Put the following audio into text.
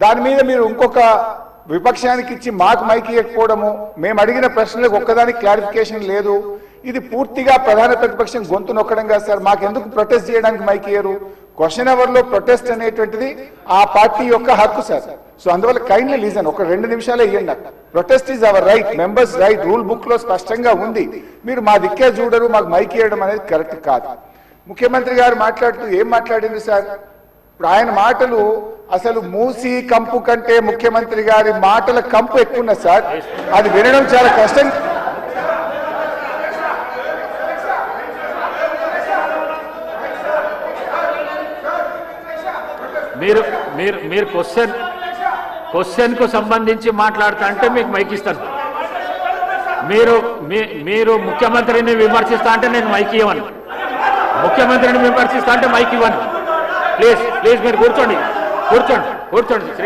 దాని మీద మీరు ఇంకొక విపక్షానికి ఇచ్చి మాకు మైక్ ఇవ్వకపోవడము, మేము అడిగిన ప్రశ్నలకు ఒక్కదానికి క్లారిఫికేషన్ లేదు, ఇది పూర్తిగా ప్రధాన ప్రతిపక్షం గొంతు నొక్కడం కాదు సార్. మాకెందుకు ప్రొటెస్ట్ చేయడానికి మైక్ ఇయ్యరు? క్వశ్చన్ అవర్ లో ప్రొటెస్ట్ అనేటువంటిది ఆ పార్టీ యొక్క హక్కు సార్. సో అందువల్ల కైండ్లీ లీజన్ ఒక 2 నిమిషాలే ఇవ్వండి. Protest is our right, members right, rule book లో స్పష్టంగా ఉంది. మీరు మా దిక్కే చూడరు, మాకు మైక్ ఇవ్వడం అనేది కరెక్ట్ కాదు. ముఖ్యమంత్రి గారు మాట్లాడుతూ ఏం మాట్లాడింది సార్? ఆయన మాటలు అసలు మూసి కంపు కంటే ముఖ్యమంత్రి గారి మాటల కంపు ఎక్కువ ఉన్నది సార్. అది వినడం చాలా కష్టం. మీరు క్వశ్చన్ కు సంబంధించి మాట్లాడుతా అంటే మీకు మైక్ ఇస్తాను. మీరు ముఖ్యమంత్రిని విమర్శిస్తా అంటే నేను మైక్ ఇవ్వను. ముఖ్యమంత్రిని విమర్శిస్తా అంటే మైక్ ఇవ్వను. ప్లీజ్ మీరు కూర్చోండి.